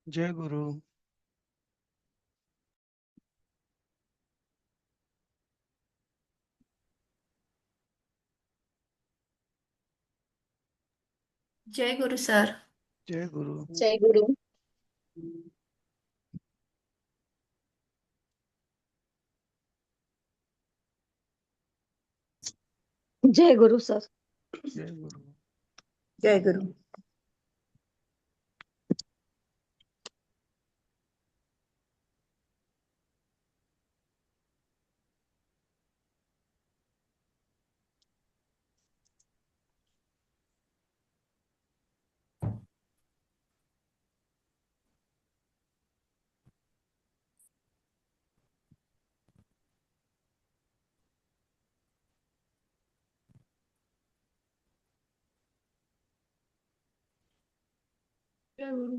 जय गुरु. जय गुरु sir. जय गुरु. जय गुरु. जय गुरु sir. जय गुरु. जय गुरु. जय गुरु.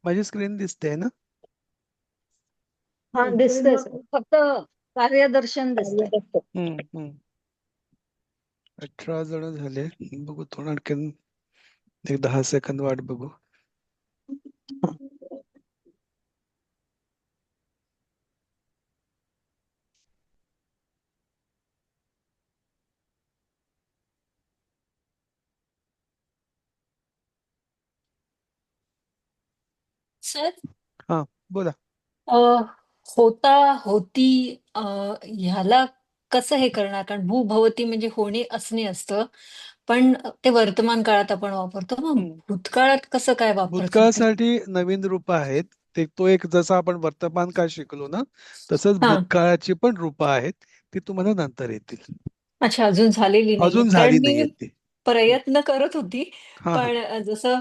माझी screen दिसते ना? हा दिसतंय सर, फक्त कार्यदर्शन दिसतंय. हम्म हम्म 18 जण झाले. बघू थोडं आणखीन एक 10 सेकंद वाट बघू. सर, हा बोला. अ, होता होती ह्याला कसं हे करणार? कारण भूभवती म्हणजे होणे असणे असतं, पण ते वर्तमान काळात आपण वापरतो. मग हम्म. भूतकाळात कसं काय वापरायचं ते? भूतकाळासाठी नवीन रूप आहेत. तो एक जसं आपण वर्तमान काळ शिकलो ना, तसंच हा. भूतकाळाची पण रूपं आहेत. ती तुम्हाला नंतर येतील. अच्छा, अजून झालेली नाहीये. अजून कारण झाली मी नाहीयेत ती. प्रयत्न करत होती, हा हा पण जसं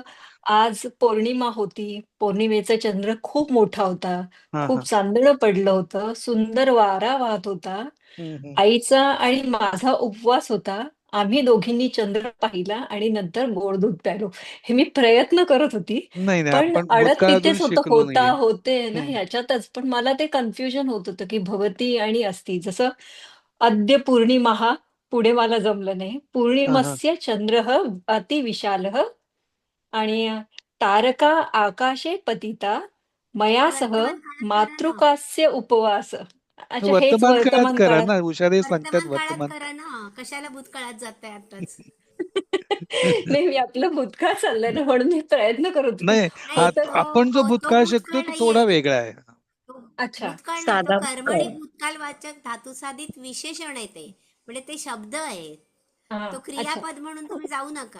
आज पौर्णिमा होती. पौर्णिमेचा चंद्र खूप मोठा होता. हा खूप हा चांदणं पडलं होतं. सुंदर वारा वाहत होता. हम्म. आईचा आणि माझा उपवास होता. आम्ही दोघींनी चंद्र पाहिला आणि नंतर गोड दूध प्यायलो. हे मी प्रयत्न करत होती, नाही नाही, पण आपण अडत भूतकाळ अजून तिथेच होतं. शिकलो होता, नाहीये. होते ना हम्म. ह्याच्यातच. पण मला ते कन्फ्युजन होत होतं, की भवती आणि अस्ति. जसं अद्य पूर्णिमा, पुढे मला जमलं नाही. हा हा पूर्णिमस्य चंद्रः अतिविशालः आणि तारका आकाशे पतिता मया सह वर्तमान काळात करा ना. मातृकास्य उपवास. अच्छा, हेच वर्तमान काळात वर्तमान करा काळात. ना, हुशारे सांगतात वर्तमान काळात वर्तमान. करा ना. कशाला भूतकाळात जाताय आताच? नाही, मी आपलं भूतकाळ चाललंय ना, म्हणून मी प्रयत्न करत होते. नाही, नाही, होतं. आपण जो तो भूतकाळ शिकतो भूतकाळ तो थोडा नाहीये. वेगळा आहे. तो अच्छा. भूतकाळ नाही, तो साधा कर्मणी भूतकालवाचक धातुसाधित विशेषण आहे ते. म्हणजे ते शब्द आहेत. हा. तो अच्छा. क्रियापद म्हणून तुम्ही जाऊ नका.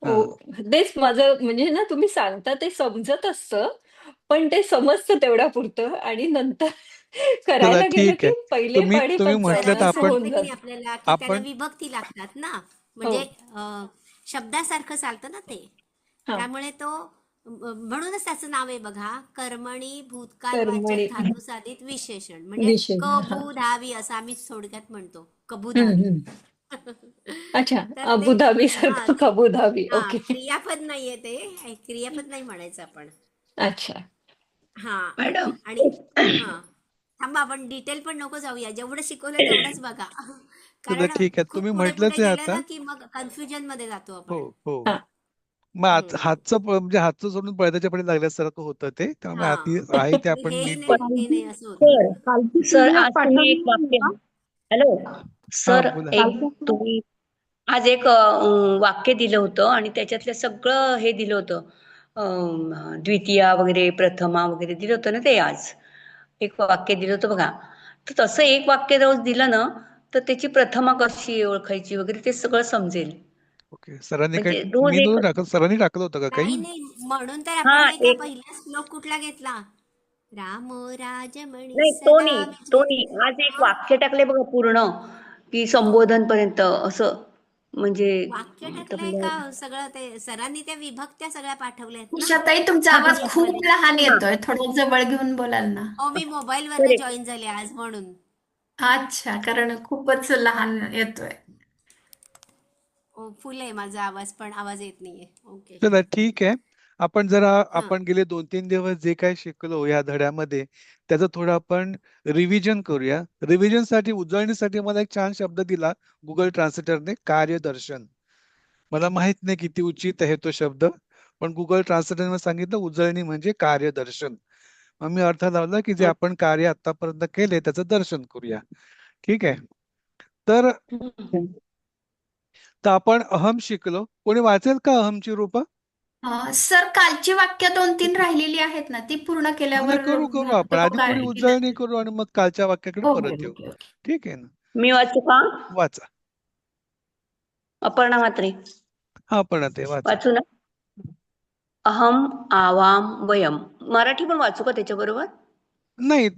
हा हो. तेच माझं म्हणजे ना, तुम्ही सांगता ते समजत असतं, पण ते समजतं तेवढ्या पुरतं आणि नंतर चला करायला गेलं ठीक आहे. की पहिले तुम्ही पाढे तुम्ही म्हटलं तर सरांनी पंचावन्न असं आपण होऊन सांगितलं की जात. नाही आपल्याला, की त्याला आपण विभक्ती लागतात ना. हो. म्हणजे शब्दासारखं चालतं ना ते. हा. त्यामुळे तो म्हणूनच त्याचं नाव आहे बघा, कर्मणी भूतकालवाचक कर्मणी धातुसाधित विशेषण. म्हणजे विषय. हा. कबुधावी असं आम्ही थोडक्यात म्हणतो. हम्म, कबुधावी. हम्म. अच्छा. तर ते अबुधाबी हा सारखं अबुधाबी. हा ओके. क्रियापद नाहीये ते. क्रियापद नाही म्हणायचं आपण. अच्छा. हा. मॅडम. आणि हा थांबा, आपण डिटेल पण नको जाऊया. जेवढं शिकवलं तेवढंच बघा. चला कारण ठीक आहे. खूप तुम्ही पुढे पुढे म्हटलंच आहे गेलं आता. ना, की मग कन्फ्युजन मध्ये जातो हो आपण. हो. हा. मग हम्म. म्हणजे हातचं सोडून पळत्याच्या पुढे लागल्यासारखं होतं ते. त्यामुळे हा. आधी आहे ते आपण हेही नीट नाही बघू. ते नाही असं होतं. सर सर आज तुम्ही एक वाक्य, हॅलो हा सर, बोला. एक तुम्ही आज एक वाक्य दिलं होतं आणि त्याच्यातलं सगळं हे दिलं होतं. द्वितीया वगैरे, प्रथमा वगैरे दिलं होतं ना ते आज. एक वाक्य दिलं होतं बघा. तर तसं एक वाक्य रोज दिलं ना, तर त्याची प्रथमा कशी ओळखायची वगैरे ते सगळं समजेल. ओके. सरांनी काही म्हणजे रोज मी एक. नव्हतं टाकत, सरांनी टाकलं होतं का काही? नाही नाही, म्हणून तर हा आपण नाही का एक. पहिला श्लोक कुठला घेतला? राम राजमणी नाही तो सदा नाही, तो विजय. नाही. आज एक वाक्य टाकले बघा पूर्ण, की संबोधन पर्यंत असं. म्हणजे वाक्य आता टाकलंय म्हणजे का सगळं ते सरांनी त्या विभक्त्या सगळ्या पाठवल्यात ना उषाताई तुमचा आवाज पीडीएफ खूप मध्ये? लहान हा येतोय, थोडं जवळ घेऊन बोलाल ना? मी मोबाईल वरनं करेक्ट. जॉईन झाले आज म्हणून. अच्छा, कारण खूपच लहान येतोय. फुल आहे माझा आवाज पण आवाज येत नाहीये. ओके. चला ठीक आहे. आपण जरा हा आपण गेले 2-3 दिवस जे काही शिकलो या धड्यामध्ये त्याचं थोडं आपण रिव्हिजन करूया. रिव्हिजन साठी उजळणीसाठी मला एक छान शब्द दिला गुगल ट्रान्सलेटरने, कार्यदर्शन. मला माहित नाही किती उचित आहे तो शब्द, पण गुगल ट्रान्सलेटरने सांगितलं उजळणी म्हणजे कार्यदर्शन. मग मी अर्थ लावला की जे आपण कार्य आतापर्यंत केले त्याचं दर्शन करूया. ठीक आहे. तर तर आपण अहम शिकलो. कोणी वाचेल का अहमची रूपं? सर, कालची वाक्य 2-3 राहिलेली आहेत ना, ती पूर्ण नाही केल्यावर करू आपण. आधी थोडी उजळणी करू आणि मग कालच्या वाक्याकडे ओके परत येऊ. Okay okay. ठीक आहे ना? मी वाचू का? वाचा. अपर्णा म्हात्रे हा पण ते वाचा. वाचू ना? अहम आवाम वयम. मराठी पण वाचू का त्याच्याबरोबर? नाही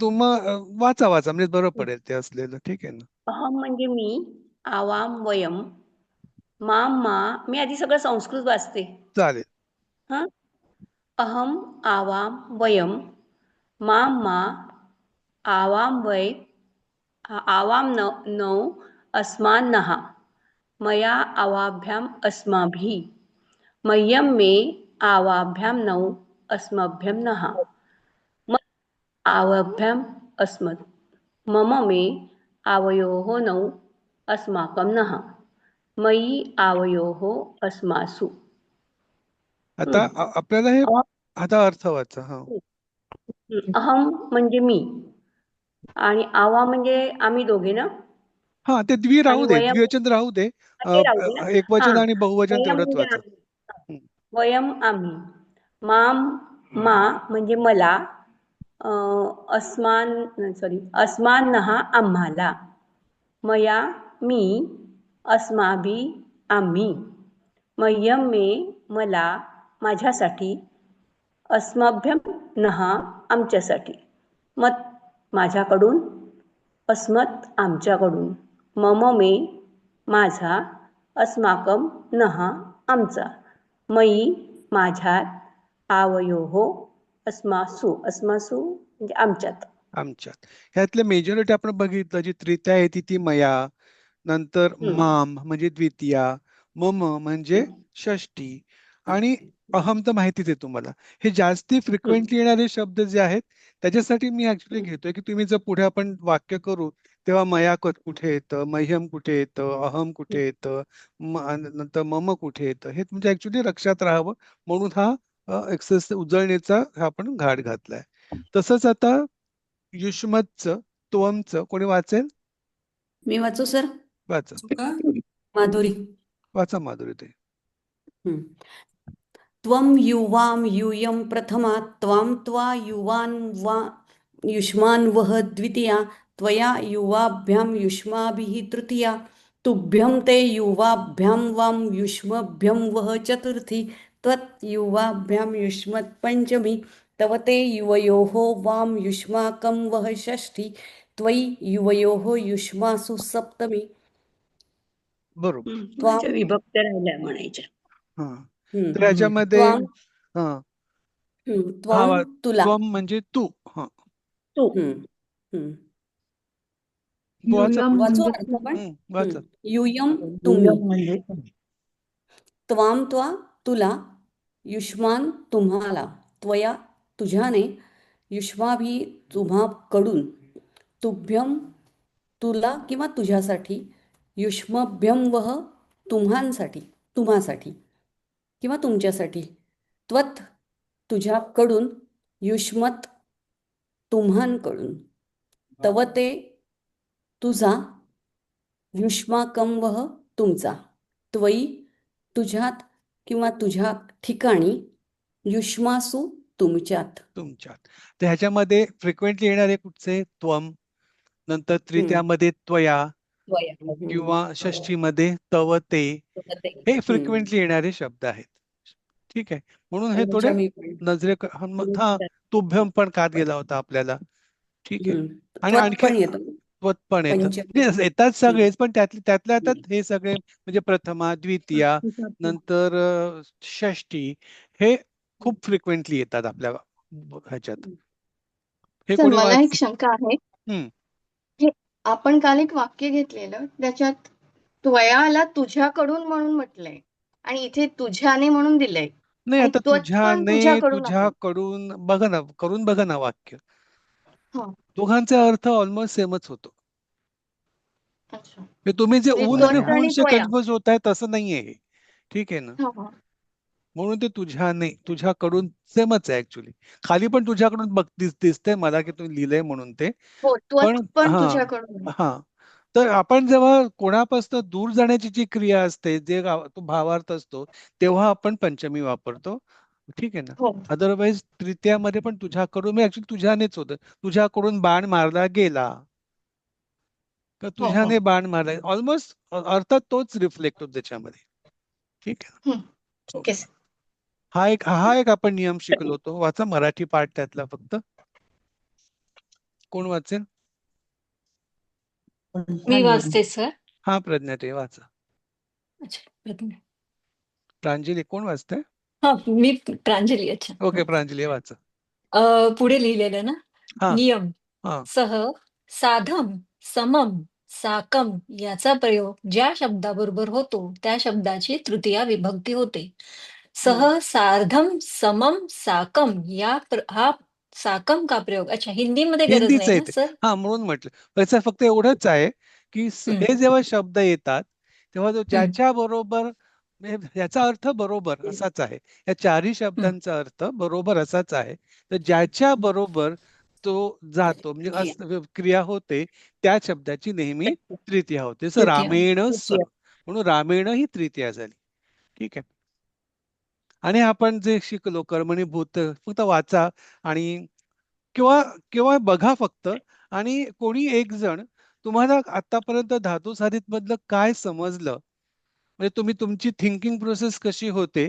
वाचा म्हणजे बरं पडेल ते असलेलं. ठीक आहे ना? अहम म्हणजे मी, आवाम वयम, माम मा. मी आधी सगळं संस्कृत वाचते. चालेल. हा. अहम आवाम वयम, माम मा, आवाम वय, आवाम नौ, अस्मान्नः, मया आवाभ्याम अस्माभिः, मह्यं मे आवाभ्याम नौ, अस्मभ्यं नः, मत् आवाभ्याम अस्मत्, मम मे आवयोः नौ, अस्माकं नः, मयि आवयोः अस्मासु. आता आपल्याला हे आता अर्थ वाचा. हा. अहम म्हणजे मी आणि आवा म्हणजे आम्ही दोघे ना. हा ते द्वी आणि राहू दे, वयम द्विवचन राहू दे. ते राहू दे ना. एकवचन आणि बहुवचन वयम तेवढंच म्हणजे वाचा. आम्ही. वयम आम्ही, माम मा म्हणजे मला, अस्मान्नः आम्हाला, मया मी, अस्माभि आम्ही, मह्यं मे मला माझ्यासाठी, अस्मभ्यं नः आमच्यासाठी, मत माझ्याकडून, अस्मत् आमच्याकडून, मम मे माझा, अस्माकं नः आमचा, मयी माझ्यात, आवयोः अस्मासु. अस्मासु म्हणजे आमच्यात. आमच्यात. ह्यातले मेजॉरिटी आपण बघितलं, जी तृतीया आहे ती मया, नंतर माम म्हणजे द्वितीया, मम म्हणजे षष्टी आणि अहम तर माहितीच आहे तुम्हाला. हे जास्ती फ्रिक्वेंटली येणारे शब्द जे आहेत त्याच्यासाठी मी ऍक्च्युली घेतोय की तुम्ही जर पुढे आपण वाक्य करू तेव्हा मया कुठे येतं, मह्यम कुठे येतं, अहम कुठे येतं, नंतर मम कुठे येतं, हे तुमच्या ऍक्च्युली लक्षात राहावं म्हणून हा एक्सरसाइज उजळणीचा हा आपण घाट घातलाय. तसंच आता युष्मतचं, त्वमचं कोणी वाचेल? मी वाचू सर? वाचा. माधुरी. वाचा माधुरी ते. त्वं युवां यूयं प्रथमा, त्वां त्वा युवान् वा युष्मान् वह द्वितीया, त्वया युवाभ्यां युष्माभिः तृतीया, तुभ्यं ते युवाभ्यां वां युष्मभ्यं वह चतुर्थी, त्वत् युवाभ्यां युष्मत् पंचमी, तव ते युवयोः वां युष्माकं वह षष्ठी, त्वयि युवयोः युष्मासु सप्तमी. बरोबर. विभक्त राहिल्या म्हणायच्या. तर ह्याच्यामध्ये त्वम म्हणजे तू. वाचा. यूयम तुम्ही, त्वाम त्वा तुला, युष्मान तुम्हाला, त्वया तुझ्याने, युष्माभी तुम्हाकडून, तुभ्यम तुला किंवा तुझ्यासाठी, युष्मभ्यम वह तुम्हासाठी किंवा तुमच्यासाठी, त्वत तुझ्याकडून, युष्मत तुम्हांकडून, तव ते तुझा, युष्माकं वह तुमचा, त्वयी तुझ्यात किंवा तुझ्या ठिकाणी, युष्मासु तुमच्यात. तर ह्याच्यामध्ये फ्रिक्वेंटली येणारे कुठचे? त्वम, नंतर तृतीयामध्ये त्वया किंवा षष्टीमध्ये तव ते, हे फ्रिक्वेंटली येणारे शब्द आहेत. ठीक आहे. म्हणून हे थोडे नजरे तुभ्यम पण कात गेला होता आपल्याला. ठीक आहे. आणि आणखी त्वत पण येतं. पंचमी म्हणजे येतात सगळेच, पण त्यातल्या त्यात हे सगळे म्हणजे प्रथमा, द्वितीया, नंतर षष्टी हे खूप फ्रिक्वेंटली येतात आपल्या ह्याच्यात. हे सर कोणी मला एक वाच शंका आहे. हम्म. हे आपण काल एक वाक्य घेतलेलं त्याच्यात त्वयाला तुझ्याकडून म्हणून म्हटलंय आणि इथे तुझ्याने म्हणून दिलंय नाही, आणि आता त्वत पण तुझ्याकडून आहे. तुझ्याकडून बघा ना, करून बघा ना वाक्य. हा, दोघांचा अर्थ ऑलमोस्ट सेमच होतो. अच्छा. म्हणजे तुम्ही जे म्हणजे ऊन आणि त्वत आणि हुनचे त्वया. कन्फ्युज होत आहे तसं नाहीये हे. ठीक आहे ना. हा, हा. म्हणून ते तुझ्याने, तुझ्याकडून सेमच आहे ऍक्च्युली. खाली पण तुझ्याकडून दिसतंय मला की तुम्ही लिहिलंय म्हणून ते. हो, पण त्वत पण हा तुझ्याकडून आहे. हा तर आपण जेव्हा कोणापासून दूर जाण्याची जी क्रिया असते, जे तो भावार्थ असतो, तेव्हा आपण पंचमी वापरतो. ठीक आहे ना. हो, अदरवाईज तृतीयामध्ये पण तुझ्याकडून, मी ऍक्च्युली तुझ्यानेच होतं. तुझ्याकडून बाण मारला गेला तर हो, हो. तुझ्याने बाण मारला, ऑलमोस्ट अर्थात तोच रिफ्लेक्ट होतो त्याच्यामध्ये. ठीक आहे ना. ठीक आहे सर. हा एक आपण नियम शिकलो होतो. वाचा मराठी पाठ त्यातला फक्त. कोण वाचेल? मी वाचते सर. हा, प्रज्ञा ते वाचा. अच्छा, प्रज्ञा. प्रांजली कोण वाचतंय? हा, मी प्रांजली. अच्छा. ओके, प्रांजली वाचा. पुढे लिहिलेलं ना. हा नियम हा सह साधम समम साकम याचा प्रयोग ज्या शब्दाबरोबर होतो त्या शब्दाची तृतीया विभक्ती होते. सह सार्धम समम साकम हा साकम का प्रयोग? अच्छा, हिंदीमध्ये गरज हिंदीच नाही आहे ना ते. सर? हा, म्हणून म्हटलं. त्याचं फक्त एवढंच आहे की हम्म, हे जेव्हा शब्द येतात तेव्हा तो हम्म, ज्याच्या बरोबर, म्हणजे याचा अर्थ बरोबर असाच आहे. या चारही हम्म. शब्दांचा अर्थ बरोबर असाच आहे. तर ज्याच्या बरोबर तो जातो, म्हणजे क्रिया होते, त्या शब्दाची नेहमी तृतीया होते. सर तृतीया. रामेण स, म्हणून रामेण ही तृतीया झाली. ठीक आहे. आणि आपण जे शिकलो कर्मणी भूत, फक्त वाचा आणि किंवा किंवा बघा फक्त. आणि कोणी एक जण तुम्हाला आतापर्यंत धातू साधित मधलं काय समजलं, म्हणजे तुम्ही तुमची थिंकिंग प्रोसेस कशी होते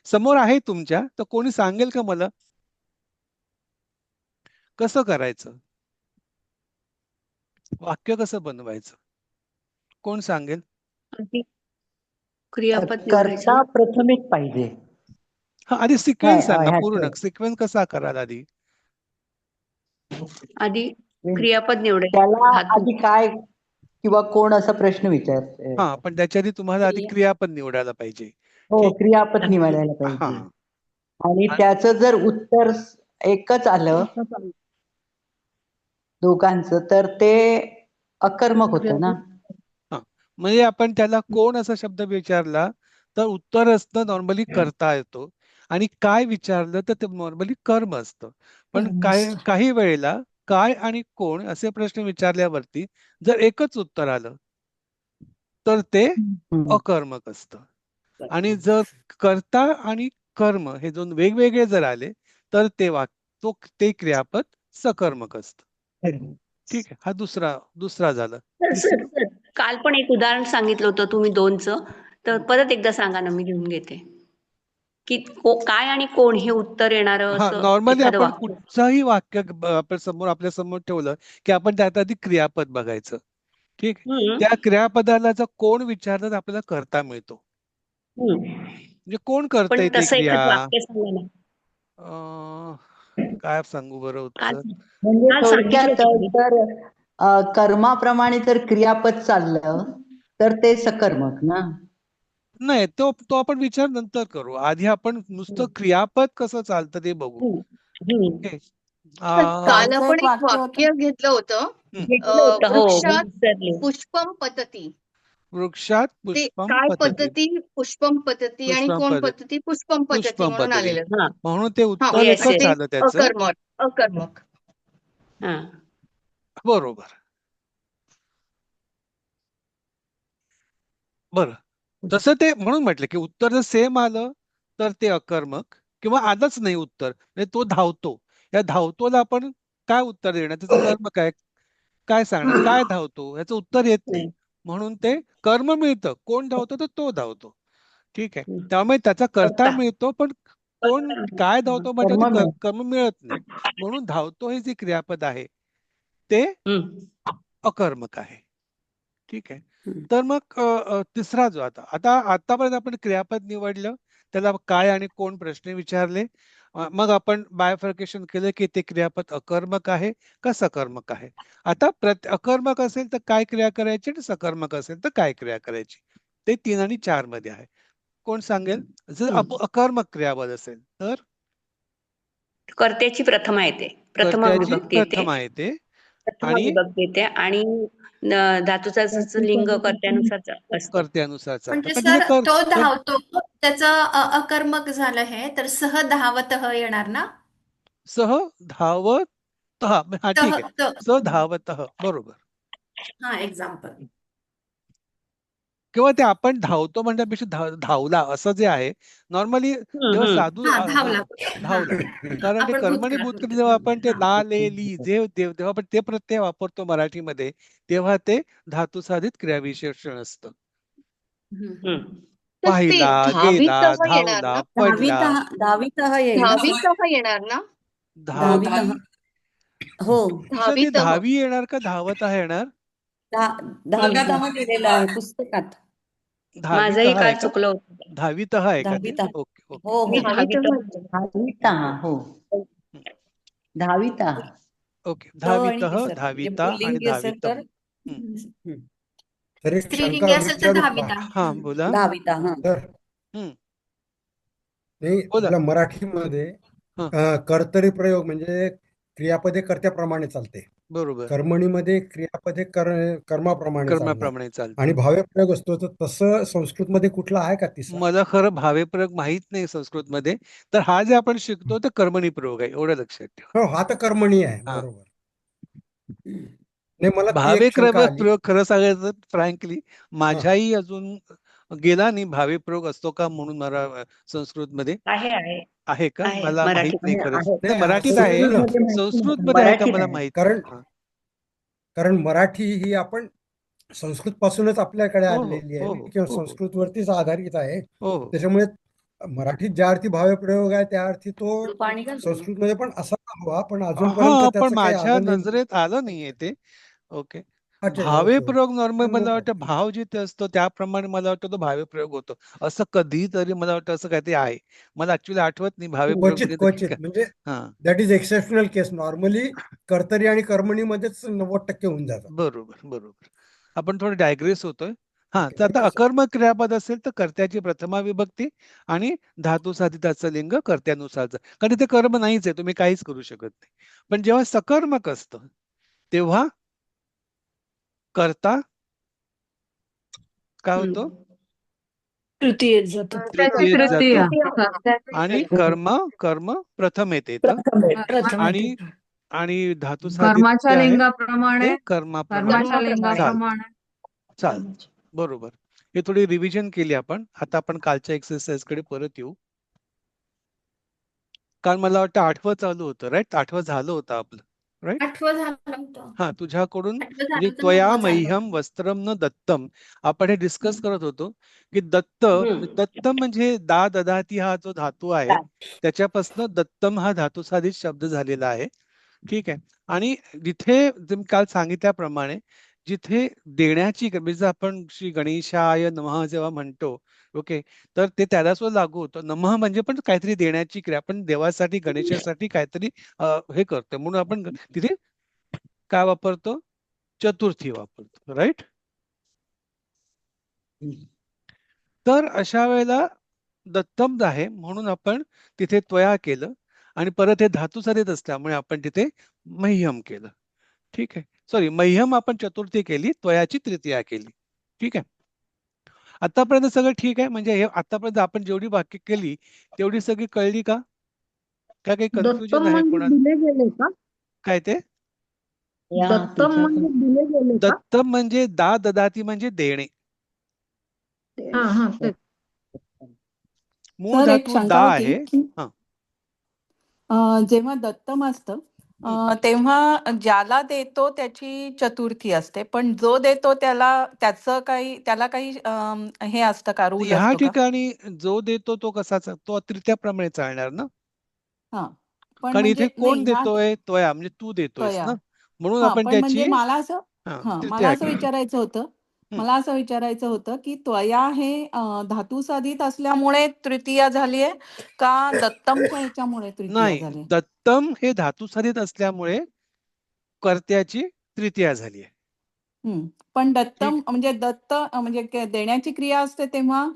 समोर आहे तुमच्या, तर कोणी सांगेल का मला कसं करायचं, वाक्य कसं बनवायचं? कोण सांगेल? आधी क्रियापद करता निवडायचं. प्रथमिक पाहिजे. हा, आधी काय सिक्वेन्स सांगा, ह्यात पूर्ण सिक्वेन्स कसा कराल आधी. आधी क्रियापद निवडायचं. त्याला धातू. आधी काय किंवा कोण असा प्रश्न विचारतोय. हा, पण त्याच्या आधी तुम्हाला आधी क्रियापद निवडायला पाहिजे. हो, ठीक. क्रियापद निवडायला हा पाहिजे. आणि त्याचं जर उत्तर एकच आलं दोघांचं, तर ते अकर्मक होतं ना. हा, म्हणजे आपण त्याला कोण असा शब्द विचारला तर उत्तर असतं नॉर्मली करता येतो, आणि काय विचारलं तर ते नॉर्मली कर्म असतं. पण काही वेळेला काय आणि कोण असे प्रश्न विचारल्यावरती जर एकच उत्तर आलं तर ते हम्म. अकर्मक असतं. आणि जर कर्ता आणि कर्म हे दोन वेगवेगळे जर आले तर ते क्रियापद सकर्मक असतं. ठीक आहे. हा दुसरा झाला. काल पण एक उदाहरण सांगितलं होतं तुम्ही 2चं, तर परत एकदा सांगा ना, मी लिहून घेते. की काय आणि कोण हे उत्तर येणारं हा, असं नॉर्मली एखादं आपण वाक्य. कुठचंही वाक्य आपल्या समोर ठेवलं की आपण त्यात आधी क्रियापद बघायचं. ठीक आहे. हम्म, त्या क्रियापदाला जर कोण विचारलं तर आपल्याला करता मिळतो. हम्म. म्हणजे कोण पण करतंय ती तसं क्रिया. एखादं वाक्य सांगा ना. काय सांगू बरं काल उत्तर. म्हणजे काल थोडक्यात सांगितलं होतं. तर कर्माप्रमाणे जर क्रियापद चाललं तर ते सकर्मक ना. नाही, तो आपण विचार नंतर करू. आधी आपण नुसतं क्रियापद कसं चालतं ते बघू. हम्म, हम्म. ओके. काल कालचं आपण एक एक वाक्य वाक्य घेतलं होतं. घेतलं होतं. हो, मी वृक्षात विसरले. पुष्पम पतती. वृक्षात ते पुष्पम काय पतती. पद्धती पुष्पम पद्धती आणि पुष्पम कोण पतती. पद्धती पुष्पम पद्धती पुष्पम म्हणून पतती. आलेलं. हा, म्हणून ते हा, उत्तर येस, मग एकच ते आलं त्याचं. अकर्मक. हा. बरोबर. बरं. तसं ते म्हणून म्हटलं की उत्तर जर सेम आलं तर ते अकर्मक, किंवा आलंच नाही उत्तर म्हणजे तो धावतो. या धावतोला आपण काय उत्तर देणार, त्याचं कर्म काय, काय सांगणार, काय धावतो याचं उत्तर येत नाही. म्हणून ते कर्म मिळतं. कोण धावतो तर तो धावतो. ठीक आहे. त्यामुळे त्याचा कर्ता मिळतो, पण कोण काय धावतो कर्म म्हणजे मिळतं. कर्म मिळत नाही. म्हणून धावतो हे जे क्रियापद आहे ते हम्म. अकर्मक आहे. ठीक आहे. हम्म. तर मग तिसरा जो आतापर्यंत आपण क्रियापद निवडलं, त्याला काय आणि कोण प्रश्न विचारले, मग आपण बायफर्केशन केलं की ते क्रियापद अकर्मक आहे का सकर्मक आहे. आता अकर्मक असेल तर काय क्रिया करायची आणि सकर्मक असेल तर काय क्रिया करायची, ते 3 आणि 4 मध्ये आहे. कोण सांगेल? जर अकर्मक क्रियापद असेल तर कर्त्याची प्रथमा येते, प्रथमा कर्त्याची विभक्ती येते, प्रथमा येते प्रथमा आणि विभक्ती येते आणि धातूचा लिंग कर्त्यानुसार असतो. कर्त्यानुसार चालतं. म्हणजे पण हे सर तो धावतो त्याचं अकर्मक झालं हे तर सह धावतः येणार ना? सह धावत हा ठीक आहे. स धावत बरोबर. हा एक्झाम्पल. किंवा ते आपण धावतो म्हणण्यापेक्षा धावला असं जे आहे नॉर्मली जेव्हा साधू हा धावला. धावला, कारण ते आपण कर्मणी भूतकाळ भूतकाळ बोलतो. जेव्हा आपण ते हा. ला ले ली जेव्हा आपण ते प्रत्यय वापरतो मराठीमध्ये तेव्हा ते धातू साधित क्रियाविशेषण असतं. हम्म. तर ते पाहिला, गेला, धावितः येणार धावला, ना? पडला. दहावीतः येईल ना सर? धावितः येणार ना? धावी हो, सर ते धावितः. धावी येणार का धावत आहे येणार? दहावीतः दिलेलं आहे पुस्तकात. धावीत माझंही आहे काल का? चुकलं होतं. धावीत आहे का ते? दहावीतः. Okay okay. हो मी हो धावीत हो दहावीता. ओके. त आणि धावितः, ती सर. म्हणजे धाविता आणि पुल्लिंगी असेल तर धावितम. तरी स्त्रीलिंगी शंका असेल तर विचारू का? धाविता. हा बोला. दहावीतः हा. तर हम्म. नाही, बोला. आपल्या मराठीमध्ये हा. कर्तरी प्रयोग म्हणजे क्रियापदे कर्त्याप्रमाणे चालते. बरोबर. कर्मणीमध्ये क्रियापदे कर्माप्रमाणे चालणार. कर्माप्रमाणे चालते. आणि भाव्य प्रयोग असतो, तर तसं संस्कृतमध्ये कुठला आहे का तिसरा? मला खरं भावे प्रयोग माहित नाही संस्कृत मध्ये, तर हा जे आपण शिकतो ते कर्मणी प्रयोग आहे, एवढं लक्षात ठेवा. हो, हा तर कर्मणी आहे. हा. बरोबर. नाही, मला ती भावे एक शंका आली. प्रयोग खरं सांगायचं फ्रँकली माझ्याही अजून गेला नाही भावे प्रयोग असतो का म्हणून मला संस्कृत मध्ये आहे आहे आहे का आहे, मला माहित मराठीत नाही आहे. खरंच. आहे. नाही, मराठीत आहे, संस्कृत मध्ये आहे का मला माहित कारण नाही. कारण मराठी ही आपण संस्कृत पासूनच आपल्याकडे हो, हो, आलेली हो, आहे हो, किंवा हो, हो. संस्कृतवरतीच आधारित आहे. हो हो. त्याच्यामुळे मराठीत ज्या अर्थी भाव्य प्रयोग आहे त्या अर्थी तो पाणी घाल. संस्कृतमध्ये पण असायला हवा, पण हा अजूनपर्यंत पण त्याचं काही माझ्या आलं नाही. नजरेत आलं नाहीये ते. ओके. अच्छा, भावे ओके, ओके. प्रयोग नॉर्मल मला नो वाटतं भाव जिथे असतो त्याप्रमाणे मला वाटतं तो भावे प्रयोग होतो, असं कधीतरी मला वाटतं असं काहीतरी आहे. मला ऍक्च्युली आठवत नाही भावे प्रयोग क्वचित म्हणजे क्वचित म्हणजे हा that is exceptional case. Normally कर्तरी आणि कर्मणीमध्येच 90% होऊन जातात. बरोबर बरोबर. आपण थोडं डायग्रेस होतोय. हा, तर आता ठीक आहे, सर. अकर्मक क्रियापद असेल तर कर्त्याची प्रथमा विभक्ती आणि धातू साधिताचं लिंग कर्त्यानुसारचं, कारण ते कर्म नाहीच आहे, तुम्ही काहीच करू शकत नाही. पण जेव्हा सकर्मक असतं तेव्हा कर्ता काय होतो? तृतीयेत जातो. तृतीयेत तृतीय. जातो आणि कर्म प्रथम येते प्रथम आणि येते. आणि धातू साधित कर्माच्या जे आहे लिंगाप्रमाणे ते कर्माप्रमाणे कर्माच्या लिंगाप्रमाणे चालतं. बरोबर. हे थोडी रिव्हिजन केली आपण. आता आपण कालच्या एक्सरसाइज कडे परत येऊ. काल मला वाटतं 8वं चालू होतं, राईट? 8वं झालं होतं आपलं, राईट? 8वं झालं होतं. हा, तुझ्याकडून 8वं झालं म्हणजे होतं, त्वया 9वं झालं. मह्यम वस्त्रम न दत्तम आपण हे डिस्कस करत होतो की दत्तम म्हणजे दा ददाती हा जो धातू आहे त्याच्यापासून दत्तम हा धातू साधित शब्द झालेला आहे. ठीक आहे. आणि जिथे मी काल सांगितल्याप्रमाणे जिथे देण्याची म्हणजे आपण श्री गणेशाय नमः जेव्हा म्हणतो, ओके, तर ते त्याला सुद्धा लागू होतं. नमः म्हणजे पण काहीतरी देण्याची क्रिया, आपण देवासाठी गणेशासाठी काहीतरी हे करतो, म्हणून आपण तिथे काय वापरतो? चतुर्थी वापरतो, राईट? तर अशा वेळेला दत्तम आहे म्हणून आपण तिथे त्वया केलं आणि परत हे धातू साधित असल्यामुळे आपण तिथे मह्यम केलं. ठीक आहे. सॉरी, मह्यम आपण चतुर्थी केली, त्वयाची तृतीया केली. ठीक आहे. आतापर्यंत सगळं ठीक आहे. म्हणजे हे आतापर्यंत आपण जेवढी वाक्य केली तेवढी सगळी कळली का? काय काही कन्फ्युजन आहे कोणा? दिले गेले का? काय ते? दत्तम म्हणजे दिले गेले का? दत्तम म्हणजे दा ददाती म्हणजे देणे. हा हा तेच. मूळ सर, एक धातू शंका दा होती आहे. की हा, जेव्हा दत्तम असतं तेव्हा ज्याला देतो त्याची चतुर्थी असते, पण जो देतो त्याला काही हे असतं का, रूल ह्या असतो का? ठिकाणी जो देतो तो कसा तो तृतीयाप्रमाणे चालणार ना, हा, पण कारण इथे म्हणजे कोण नाही ह्या देतोय? त्वया म्हणजे तू देतोयस तया ना, म्हणून हा, आपण पण म्हणजे त्याची मला असं हा मला तृतीया असं विचारायचं होतं की त्वया हे धातुसाधित असल्यामुळे तृतीया झालीये का दत्तमच्या ह्याच्यामुळे तृतीया नाही, झाली? दत्तम हे धातुसाधित असल्यामुळे कर्त्याची तृतीया झाली आहे. पण ठीक. दत्तम म्हणजे दत्त म्हणजे देण्याची क्रिया असते तेव्हा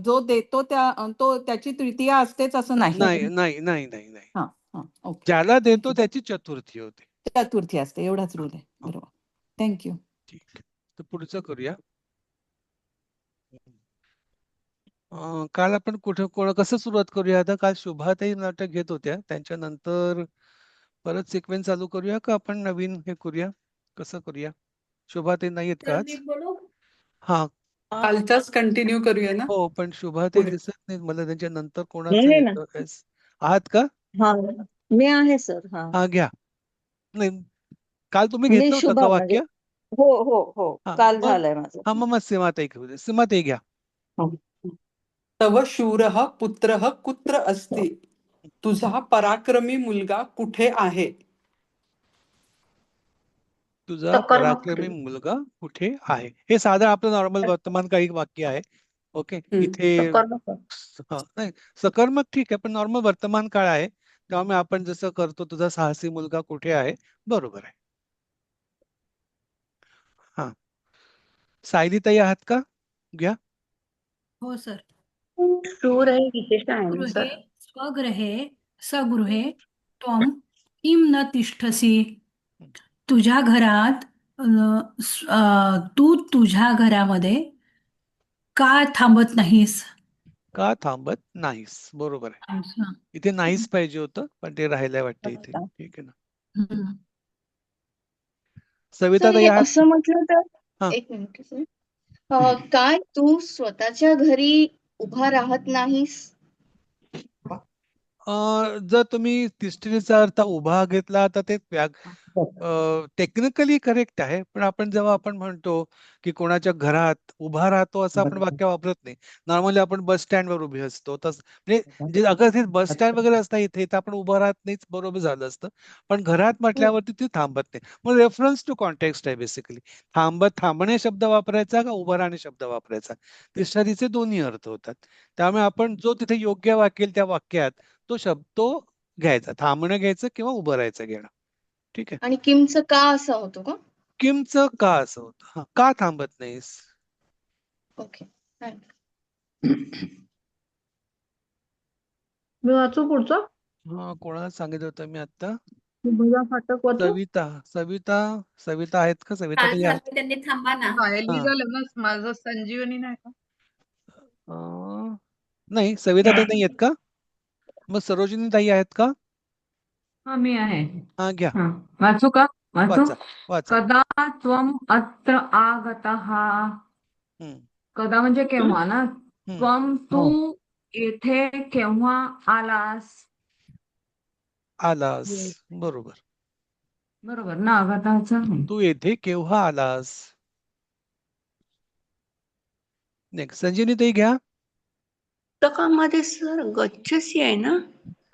जो देतो तो त्याची तृतीया असतेच असं नाही. नाही नाही नाही नाही नाही हा हा ओके. ज्याला देतो त्याची चतुर्थी होते. चतुर्थी असते एवढाच रूल आहे. बरोबर. थँक्यू. ठीक. तर पुढचं करूया. काल आपण कसं सुरुवात करूया आता? काल शुभाताई नाटक घेत होत्या, त्यांच्यानंतर परत सिक्वेन्स चालू करूया का आपण नवीन हे करूया? कसं करूया? शुभाताई नाही आहेत का आज? हा कालचाच कंटिन्यू करूया ना. हो, पण शुभाताई पुढे. दिसत नाहीत मला. त्यांच्या नंतर कोणाचं येतं? आहात का? हा मी आहे सर. हा हा घ्या. नाही, काल तुम्ही मी घेतलं होतं का शुभा म्हणजे वाक्य? हो हा काल मग झालंय माझं. मग सीमाताई घेऊ दे. सीमाताई घ्या. तव शूरः पुत्रः कुत्र अस्ति? तुझा पराक्रमी मुलगा कुठे आहे? तुझा पराक्रमी मुलगा कुठे आहे? हे साधं आपलं नॉर्मल वर्तमानकाळी वाक्य आहे. ओके. इथे नाही, सकर्मक ठीक आहे, पण नॉर्मल वर्तमान काळ आहे. त्यामुळे आपण जसं करतो, तुझा साहसी मुलगा कुठे आहे, बरोबर आहे. हा सायलीताई आहात का? घ्या. हो सर. शूर हे विशेष आहे ना गृहे सर. स्वगृहे सगृहे त्वं किं न तिष्ठसि? तुझ्या घरात तू तुझ्या घरामध्ये का थांबत नाहीस? का थांबत नाहीस? बरोबर आहे. अच्छा. इथे नाहीच पाहिजे होतं, पण ते राहायला वाटतं इथे. ठीक आहे ना. हम्म. सविता सर, ताई हे आहात? असं म्हटलं तर हा. एक मिनिट सर. काय तू स्वतःच्या घरी उभा राहत नाहीस? जर तुम्ही तिष्ठीचा अर्थ उभा घेतला तर ते टेक्निकली करेक्ट आहे, पण आपण जेव्हा आपण म्हणतो की कोणाच्या घरात उभा राहतो असं आपण वाक्य वापरत नाही. नॉर्मली आपण बस स्टँडवर उभे असतो. म्हणजे अगर ते बस स्टँड वगैरे असता इथे तर आपण उभं राहत नाहीच, बरोबर झालं असतं. पण घरात म्हटल्यावरती ती थांबत नाही. मग रेफरन्स टू कॉन्टेक्स्ट आहे बेसिकली. थांबणे शब्द वापरायचा का उभं राहणे शब्द वापरायचा? तिष्ठीचे दोन्ही अर्थ होतात. त्यामुळे आपण जो तिथे योग्य वाकेल त्या वाक्यात तो शब्द घ्यायचा. थांबणं घ्यायचं किंवा उभं राहायचं घेणं. ठीक आहे. आणि किमचं का असं होतो का? किमचं का असं होतं? का थांबत नाहीस? ओके. मी वाचू पुढचं. कोणाला सांगितलं होतं मी आता? शुभदा फाटक वाचू. सविता आहेत का? सविता काल ताई आहेत? झालं त्यांनी थांबा ना. सायली झालं ना, माझं संजीवनी नाही का? नाही, सविता ताई नाही आहेत का? मग सरोजिनी ताई आहेत का? हा मी आहे. हा घ्या. वाचू का? वाचू. वाचा. कदा त्वम अत्र आगतः. कदा म्हणजे केव्हा ना. त्वम तू येथे केव्हा आलास? बरोबर. बरोबर ना. आगताचं तू येथे केव्हा आलास? नेक्स्ट संजीवनी ताई घ्या. पुस्तकामध्ये सर गच्छसी आहे ना.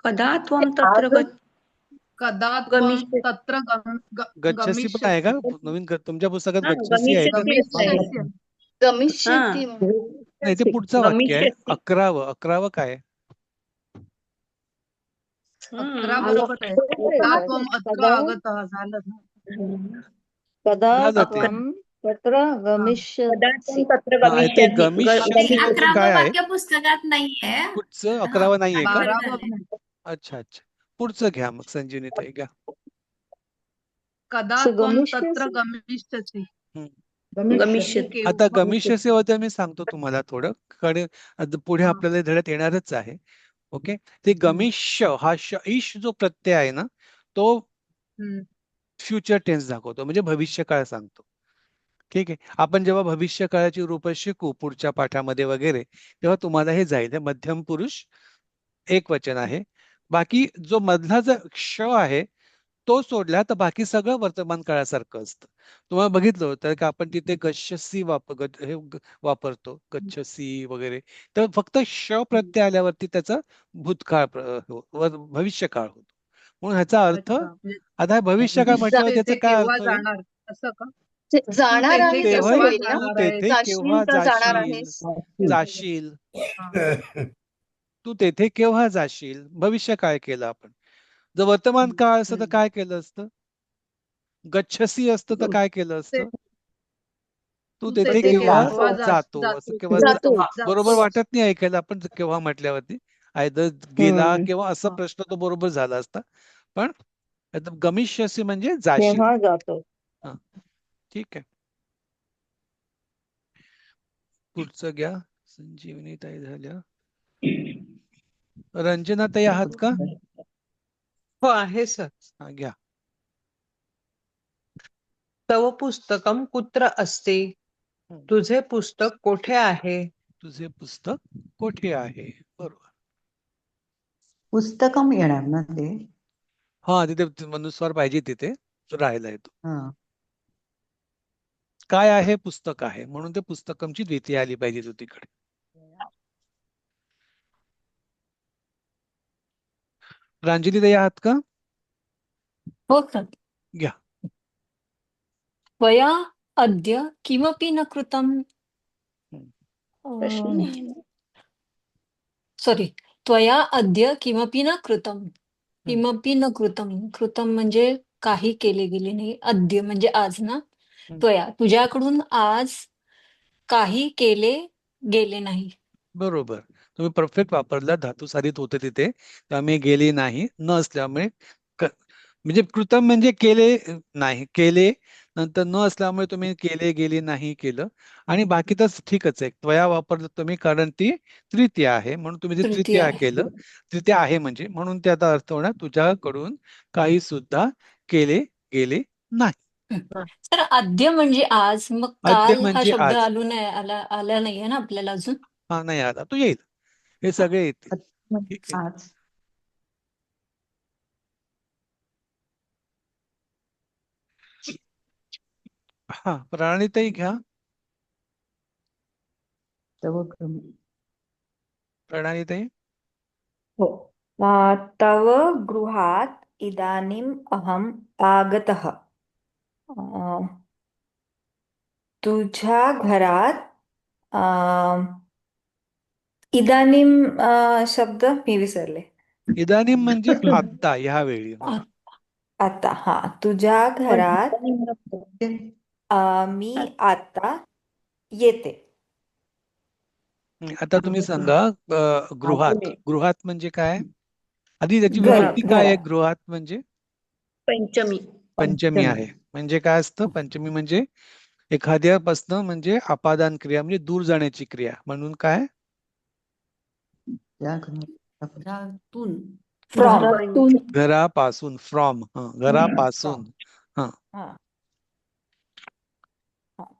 कदा त्वम तत्र कदा त्वं तत्र गच्छसी पण आहे का? नवीन तुमच्या पुस्तकात गच्छसी आहे का? गमिष्यसि. गमिष्यति. नाही, ते पुढचं वाक्य आहे. 11वं काय आहे? 11 बरोबर आहे. कदा त्वं अत्र आगतः झालं ना. कदा ते. त्वं तत्र गमिष्यसि. ते गमिष्यसि 11वं वाक्य पुस्तकात नाहीये. कुठचं? 11वं नाहीये का? 12वं. अच्छा. पुढचं घ्या मग संजीवनी ताई घ्या. कदा त्वं तत्र गमिष्यसि. गमिष्यति. आता गमिष्यसी होतं मी सांगतो तुम्हाला थोडं, कारण पुढे आपल्याला धड्यात येणारच आहे. ओके. ते गमिष्य हा ईश जो प्रत्यय आहे ना, तो फ्युचर टेन्स दाखवतो, म्हणजे भविष्यकाळ सांगतो. ठीक आहे. आपण जेव्हा भविष्य काळाची रूप शिकू पुढच्या पाठामध्ये वगैरे, तेव्हा तुम्हाला हे जाईल. हे मध्यम पुरुष एक वचन आहे. बाकी जो मधला जो क्ष आहे तो सोडला तर बाकी सगळं वर्तमान काळासारखं असतं. तुम्हाला बघितलं होतं की आपण तिथे गच्छसी वापरतो, गच्छसी वगैरे. तर फक्त श प्रत्यय आल्यावरती त्याचा भूतकाळ भविष्यकाळ होतो. म्हणून ह्याचा अर्थ अच्छा म्हणजे आता हे भविष्य काय तू म्हटल्यावर त्याचा तेथे काय केव्हा अर्थ होईल? जाणार असं का? ते तू जाणार तेथे आहेस असं तेव्हा केव्हा होईल ना? तू जाणार आहेस? तेथे जाशील केव्हा का जाणार जाशील आहेस? जाशील हा. तू तेथे केव्हा जाशील भविष्य काय केलं आपण. जर वर्तमान काळ असतं तर काय केलं असतं? गच्छसी असतं तर काय केलं ते असतं? तू तू तेथे तेथे केव्हा केव्हा जातो असं जातो केव्हा जातो. बरोबर जातो वाटत नाही ऐकायला आपण केव्हा म्हटल्यावरती आयदर गेला किंवा असा प्रश्न तो बरोबर झाला असता. पण एकदम गमिष्यसी म्हणजे जाशील. केव्हा जातो हा, ठीक आहे. पुढचं घ्या. संजीवनी ताई झाल्या. रंजना ताई आहात का? हो आहे सर. हा, घ्या. तव पुस्तकम कुत्र अस्ति? तुझे पुस्तक कोठे आहे? तुझे पुस्तक कोठे आहे? बरोबर. पुस्तकम येणार ना ते. हा, तिथे मनुस्वार पाहिजे तिथे राहायला येतो. हा. काय आहे? पुस्तक आहे म्हणून ते पुस्तकमची द्वितीय आली पाहिजे तू तिकडे. प्रांजली ताई आहात का? हो सर. घ्या. त्वया अद्य किमपि न कृतम्. सॉरी, त्वया अद्य किमपि न कृतम्. किमपि न कृतम्. कृतम म्हणजे काही केले गेले नाही. अद्य म्हणजे आज ना. त्वया तुझ्याकडून आज काही केले गेले नाही. बरोबर. तुम्ही परफेक्ट वापरला. धातू साधित होते तिथे त्यामुळे गेले नाही. न असल्यामुळे म्हणजे कृतम म्हणजे केले नाही, केले नंतर न असल्यामुळे तुम्ही केले गेले नाही केलं. आणि बाकी तर ठीकच आहे. त्वया वापरलं तुम्ही कारण ती तृतीय आहे म्हणून तुम्ही ते तृतीय तृतीय आहे. केलं. तृतीय आहे म्हणजे म्हणून त्याचा अर्थ होणार तुझ्याकडून काही सुद्धा केले गेले नाही. सर आद्य म्हणजे आज, मग आद्य काल हा म्हणजे शब्द आज. आला नाहीये ना आपल्याला अजून. हा, नाही आला तो येईल. हे सगळे येतील. ठीक आहे. आज हा, प्राणिताई घ्या. तव क्रम. प्रणालीताई. हो. तव गृहात इदानीम् अहम् आगतः. तुझ्या घरात इदानीम शब्द मी विसरले. इदानीं म्हणजे आत्ता ह्यावेळी. आता हा, तुझ्या घरात मी आता येते. आता तुम्ही सांगा गृहात. गृहात म्हणजे काय? आधी त्याची घरी, विभक्ती काय आहे? घरात. गृहात म्हणजे पंचमी. पंचमी आहे. म्हणजे काय असतं? पंचमी म्हणजे एखाद्यापासनं म्हणजे अपादान क्रिया म्हणजे दूर जाण्याची क्रिया म्हणून काय? या घरातून. घरातून. घरापासून. फ्रॉम. घरापासून. हा,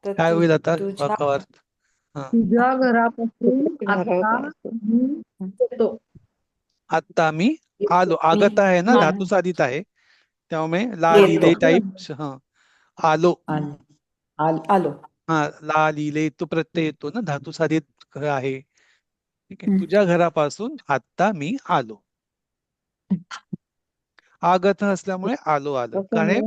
तर काय होईल आता तुझ्या वाक्यार्थ? तुझ्या घरापासून आता मी येतो. आता मी आलो. आगत आहे ना, धातू साधित आहे त्यामुळे ला लिहिले टाईप आलो. आलो. हा, ला लिहिले तो प्रत्यय येतो ना, धातू साधित आहे. ठीक आहे. तुझ्या घरापासून आता मी आलो. आगत असल्यामुळे आलो आलं. काय?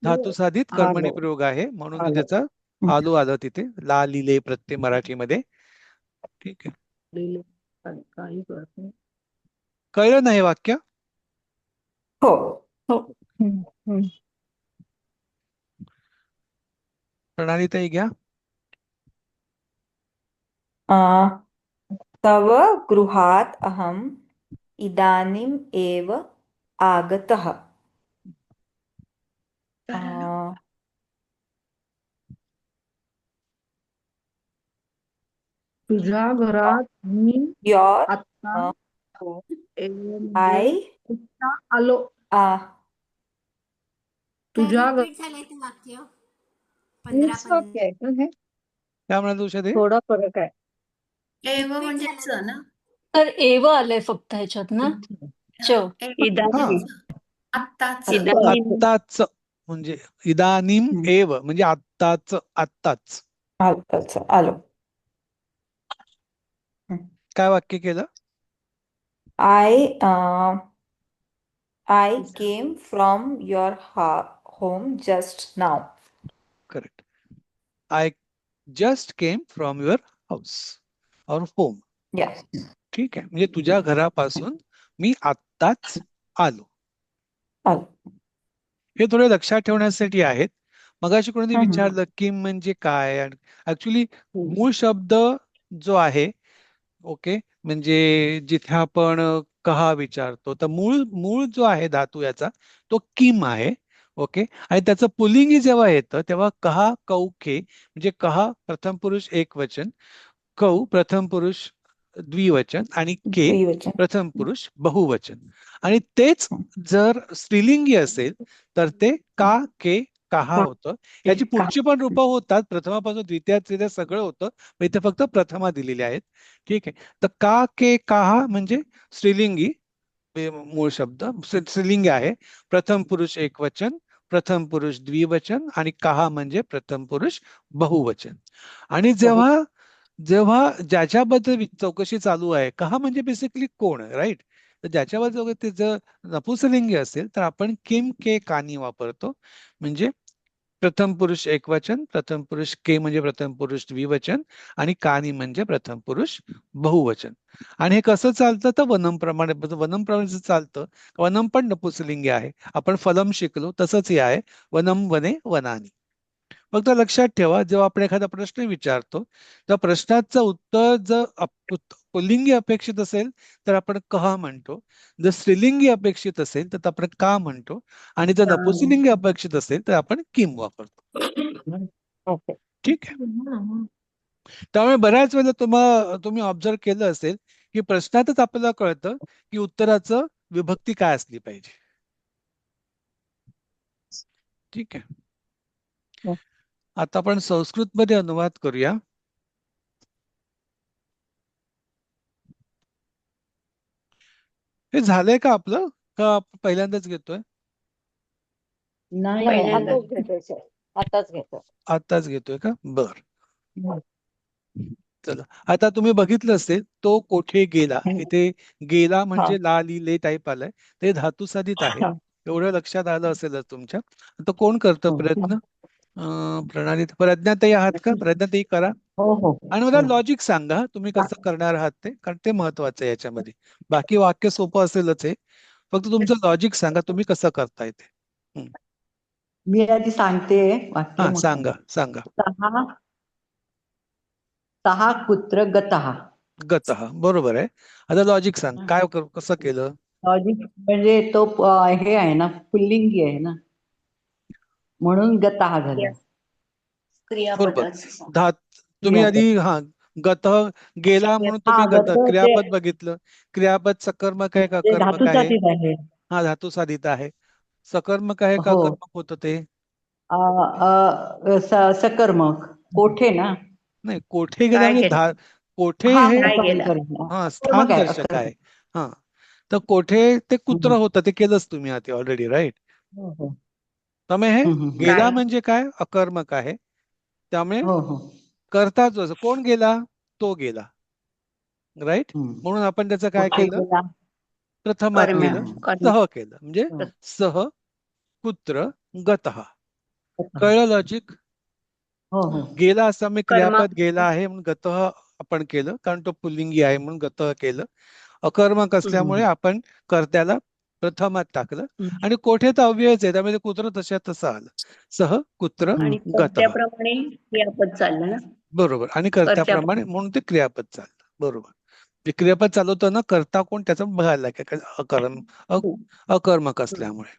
धातू साधित कर्मणी प्रयोग आहे म्हणून तो त्याचा आलो आलं तिथे ला लिहिले प्रत्यय मराठीमध्ये. ठीक आहे. कळलं नाही वाक्य? हो. प्रणालीताई घ्या. तव गृहात अहम् इदानीम् एव आगतः. तुझ्या घरात मी योर आता आय आलो. काय तुझ्या रिपीट झालंय ते वाक्य? 15 काय म्हणाल उषाताई? थोडा फरक आहे. एव म्हणजे च ना. तर एव आलंय फक्त ह्याच्यात ना. च. आत्ताच. आत्ताच म्हणजे इदानीम एव म्हणजे आत्ताच. आत्ताच. आलो. काय वाक्य केलं? I I came from your home just now. Correct. I just came from your house और होम. Yeah. ठीक आहे, म्हणजे तुझ्या घरापासून मी आत्ताच आलो. हे थोडे लक्षात ठेवण्यासाठी आहेत. मगाशी कोणी विचारलं किम म्हणजे काय. ऍक्च्युली मूळ शब्द जो आहे, ओके, म्हणजे जिथे आपण कहा विचारतो, तर मूळ जो आहे धातू याचा तो किम आहे. ओके, आणि त्याचं पुल्लिंगी जेव्हा येतं तेव्हा कहा कौखे म्हणजे कहा प्रथम पुरुष एकवचन, कौ प्रथम पुरुष द्विवचन आणि के द्विवचन. प्रथम पुरुष बहुवचन. आणि तेच जर स्त्रीलिंगी असेल तर ते का के कहा होतं. याची पुढची पण रूपं होतात, प्रथमापासून द्वितीय तृतीय सगळं होतं, पण इथे फक्त प्रथमा दिलेली आहेत. ठीक आहे, तर का के कहा म्हणजे स्त्रीलिंगी मूळ शब्द स्त्रीलिंगी आहे. प्रथम पुरुष एकवचन, प्रथम पुरुष द्विवचन आणि कहा म्हणजे प्रथम पुरुष बहुवचन. आणि जेव्हा ज्याच्याबद्दल चौकशी चालू आहे, कहा म्हणजे बेसिकली कोण, राईट. तर ज्याच्याबद्दल ते जर नपुंसकलिंगी असेल तर आपण किम के कानी वापरतो. म्हणजे प्रथम पुरुष एकवचन, प्रथम पुरुष के म्हणजे प्रथम पुरुष द्विवचन आणि कानी म्हणजे प्रथम पुरुष बहुवचन. आणि हे कसं चालतं तर वनम प्रमाणे चालतं. वनम पण नपुंसकलिंगी आहे, आपण फलम शिकलो तसंच हे आहे, वनम वने वनानी. फक्त लक्षात ठेवा, जेव्हा आपण एखादा प्रश्न विचारतो तर प्रश्नाचं उत्तर जर पुल्लिंगी अपेक्षित असेल तर आपण कहा म्हणतो, जर स्त्रीलिंगी अपेक्षित असेल तर आपण का म्हणतो, आणि जर नपुंसकलिंगी अपेक्षित असेल तर आपण किम वापरतो. ठीक आहे. त्यामुळे बऱ्याच वेळेला तुम्ही ऑब्झर्व केलं असेल की प्रश्नातच आपल्याला कळतं की उत्तराचं विभक्ती काय असली पाहिजे. ठीक आहे, आता आपण संस्कृत मध्ये अनुवाद करूया. हे झालंय का आपलं, का पहिल्यांदाच घेतोय? नाही पहिल्यांदा. आताच घेतोय का? बर, चला. आता तुम्ही बघितलं असेल तो कोठे गेला, इथे गेला म्हणजे ला लिले टाईप आलाय, ते धातू साधित आहे. एवढं लक्षात आलं असेलच तुमच्या. आता कोण करतं प्रयत्न? प्रणाली प्रज्ञाताई आहात का? प्रज्ञाताई करा. आणि मला लॉजिक सांगा तुम्ही कसं करणार आहात ते, कारण ते महत्वाचं आहे याच्यामध्ये. बाकी वाक्य सोपं असेलच आहे, फक्त तुमचं लॉजिक सांगा तुम्ही कसं करताय ते. मी आधी सांगते वाक्य. हा, सांगा. सहा कुत्र गतः. गतः बरोबर आहे. आता लॉजिक सांग, काय कसं केलं? लॉजिक म्हणजे तो हे आहे ना, पुल्लिंगी आहे ना, म्हणून गतः झालं. बरोबर. तुम्ही आधी गतः गेला म्हणून तुम्ही क्रियापद बघितलं. क्रियापद सकर्मक आहे का कर्मक आहे? हा, धातू साधित आहे. सकर्मक आहे का कर्मक होतं ते? सकर्मक. कोठे ना, नाही, कोठे गेला म्हणजे कोठे हे स्थान दर्शक आहे. हा, तर कोठे ते कुत्र होतं, ते केलंच तुम्ही आधी ऑलरेडी, राईट. त्यामुळे हे गेला म्हणजे काय, अकर्मक आहे. त्यामुळे करता जो कोण गेला, तो गेला, राईट. म्हणून आपण त्याचं काय केलं, प्रथमात केलं, सह केलं. म्हणजे सह कुत्र गतः. कळलं लॉजिक? गेला असा मी क्रियापद गेला आहे म्हणून गतः आपण केलं, कारण तो पुल्लिंगी आहे म्हणून गतः केलं. अकर्मक असल्यामुळे आपण कर्त्याला प्रथमात टाकलं. आणि कोठे तर अव्ययच आहे, त्यामध्ये कुत्र तसं आलं. सह कुत्र गतः. क्रियापद चाललं ना, बरोबर. आणि कर्त्याप्रमाणे म्हणून ते क्रियापद चाललं. बरोबर. जे क्रियापद चालवतं ना, कर्ता कोण त्याचं बघायला लागेल, अकर्मक असल्यामुळे.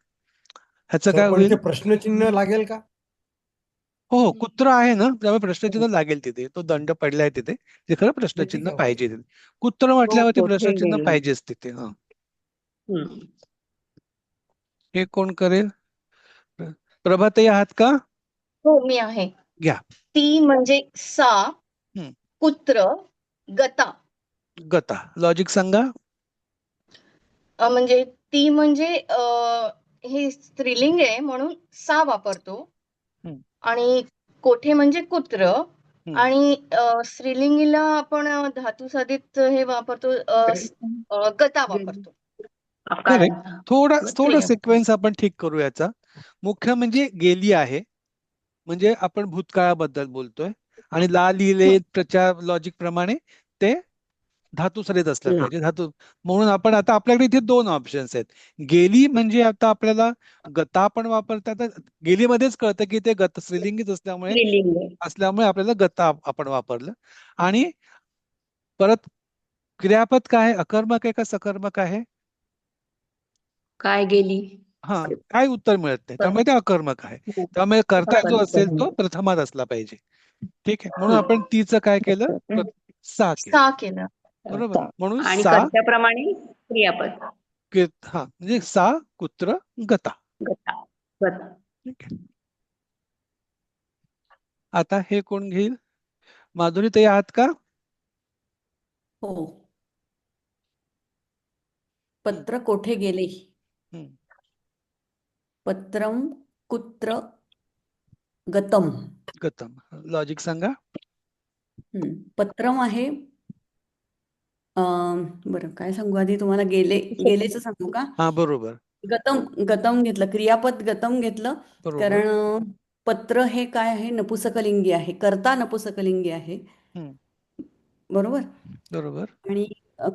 ह्याचं काय होईल? प्रश्नचिन्ह लागेल का? हो, कुत्र आहे ना, त्यामुळे प्रश्नचिन्ह लागेल तिथे. तो दंड पडलाय तिथे, ते खरं प्रश्नचिन्ह पाहिजे तिथे. कुत्र म्हटल्यावरती प्रश्नचिन्ह पाहिजेच तिथे. हे कोण करेल? प्रभाताई आहात का? हो, मी आहे. घ्या. ती म्हणजे सा, कुत्र गता. गता. लॉजिक सांगा. म्हणजे ती म्हणजे हे स्त्रीलिंग आहे म्हणून सा वापरतो, आणि कोठे म्हणजे कुत्र, आणि स्त्रीलिंगीला आपण धातू साधित हे वापरतो, गता वापरतो. करेक्ट. आकाराचा थोडा क्रियापद. सिक्वेन्स आपण ठीक करू याचा. मुख्य म्हणजे गेली आहे, म्हणजे आपण भूतकाळाबद्दल बोलतोय, आणि ला लिहिले त्याच्या लॉजिक प्रमाणे ते धातुसरीत असलं पाहिजे. धातू म्हणून आपण आता आपल्याकडे इथे दोन ऑप्शन्स आहेत. गेली म्हणजे आता आपल्याला गता पण वापरतात, गेलीमध्येच कळतं की ते गत स्त्रीलिंगीच असल्यामुळे आपल्याला गता आपण वापरलं. आणि परत क्रियापद काय आहे, अकर्मक आहे का सकर्मक आहे? काय गेली? हा, काय उत्तर मिळत नाही, त्यामुळे ते अकर्मक आहे. त्यामुळे कर्ता जो असेल तो प्रथमात असला पाहिजे. ठीक आहे, म्हणून आपण तीचं काय केलं, सा केलं. सा केलं. बरोबर. म्हणून आणि सा कर्त्याप्रमाणे क्रियापद. हा म्हणजे सा कुत्र गता. गता. गता. ठीक आहे. आता हे कोण घेईल? माधुरी ताई आहात का? हो. पत्र कोठे गेले? पत्रम कुत्र गतम. गतम. लॉजिक सांगा. पत्रम आहे. बरं, काय सांगू आधी तुम्हाला? गेलेच सांगू का? हा, बरोबर. गतम घेतलं, क्रियापद गतम घेतलं, बरोबर. कारण पत्र हे काय आहे, नपुसकलिंगी आहे, कर्ता नपुसकलिंगी आहे. बरोबर. बरोबर. आणि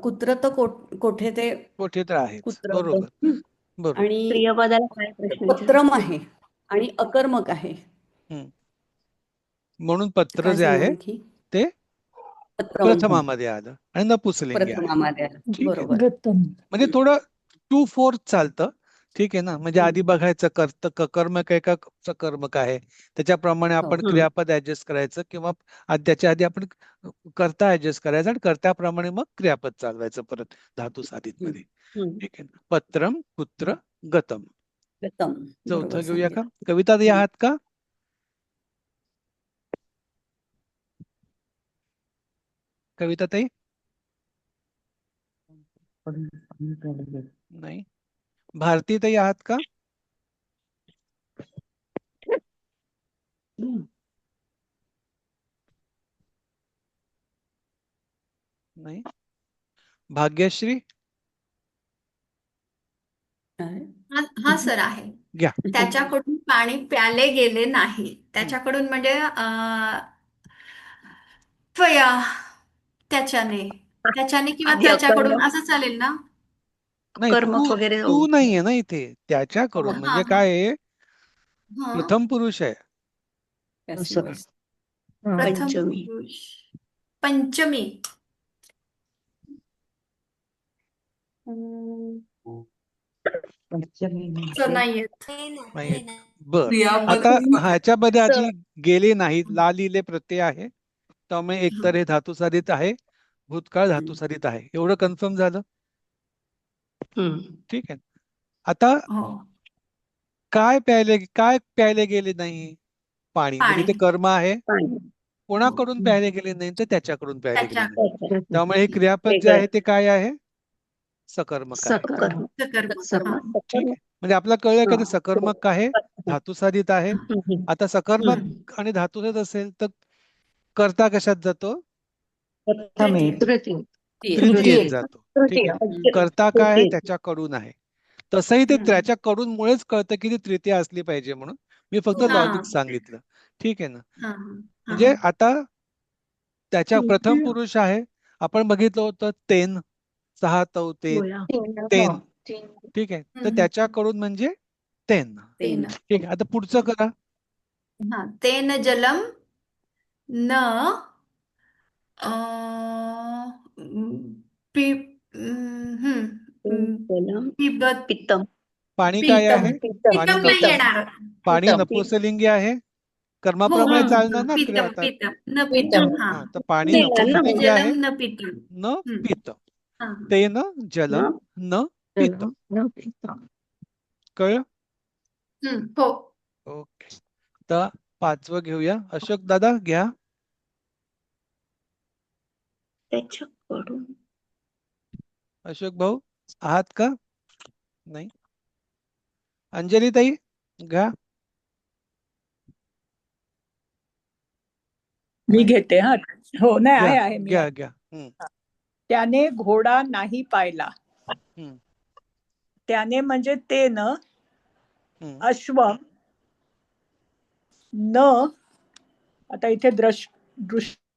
कुत्र तर कोठे ते तर आहे. कुत्र. बरोबर. बरोबर. आणि क्रियापदाला काय प्रश्न पत्रम आहे आणि अकर्मक आहे. म्हणून पत्र काय जे सांगू आहे आणखी? ते प्रथमामध्ये आलं आणि नपुसलिंगी आहे. प्रथमामध्ये आलं. ठीक आहे. बरोबर. म्हणजे थोडं 2/4 चालतं. ठीक आहे ना. म्हणजे आधी बघायचं कर्मक आहे का सकर्मक आहे, त्याच्याप्रमाणे आपण क्रियापद ऍडजस्ट करायचं, किंवा त्याच्या आधी आपण कर्ता ऍडजस्ट करायचं आणि कर्त्याप्रमाणे मग क्रियापद चालवायचं परत धातू साधित मध्ये. ठीक आहे ना. पत्रम कुत्र गतम. चौथं घेऊया का? कविता ताई आहात का? कविता ताई नाही. भारती ताई आहात का? नाही. भाग्यश्री हा सर आहे. घ्या. त्याच्याकडून पाणी प्याले गेले नाही. त्याच्याकडून म्हणजे त्वया, त्याच्याने किंवा आधी त्याच्याकडून अकर्मक. असं चालेल ना? नाही, कर्मक वगैरे तू नाहीये ना इथे. त्याच्याकडून हा, म्हणजे हा. काय आहे, हा. प्रथम पुरुष आहे. प्रथम पंचमी. पुरुष. पंचमी. सर नाही येत. नाही. बर. आता ह्याच्यामध्ये आधी गेले नाहीत, ला लिहिले प्रत्यय आहे, त्यामुळे एकतर हे धातुसाधित आहे, भूतकाळ धातुसाधित आहे. एवढं कन्फर्म झालं. ठीक आहे. आता काय प्यायले गेले नाही? पाणी. म्हणजे ते कर्म आहे. कोणाकडून प्यायले गेले नाही, तर त्याच्याकडून प्यायले गेले नाही. त्यामुळे हे क्रियापद जे आहे ते काय आहे? सकर्मक आहे. ठीक आहे. म्हणजे आपल्याला कळलं का ते सकर्मक आहे, धातुसाधित आहे. आता सकर्मक आणि धातुसाधित असेल तर कर्ता कशात जातो? तृतीयेत जातो. ठीक आहे. कर्ता काय आहे? त्याच्याकडून आहे. तसंही ते त्याच्याकडून मुळेच कळतं की ती तृतीय असली पाहिजे म्हणून. मी फक्त लॉजिक सांगितलं. ठीक आहे ना. म्हणजे आता त्याच्या प्रथम पुरुष आहे. आपण बघितलं होतं तेन, 6 तौ तेन. ठीक आहे. तर त्याच्याकडून म्हणजे तेन. ठीक आहे. आता पुढचं करा. तेन जलम न पित्तम. पाणी काय आहे? पाणी नपुंसकलिंगी आहे. कर्माप्रमाणे चालणार ना क्रिया. तर पाणी नपुंसकलिंगी आहे. न पित्तम. तेन जलम न पित्तम. कळलं? ओके. तर 5वं घेऊया. अशोक दादा घ्या. त्याच्याकडून. अशोक भाऊ आहात का? नाही. अंजली ताई घ्या. मी घेते. हा, हो. नाही, आहे मी. घ्या. त्याने घोडा नाही पाहिला. त्याने म्हणजे ते न हम्म. अश्वम न आता इथे दृष्टी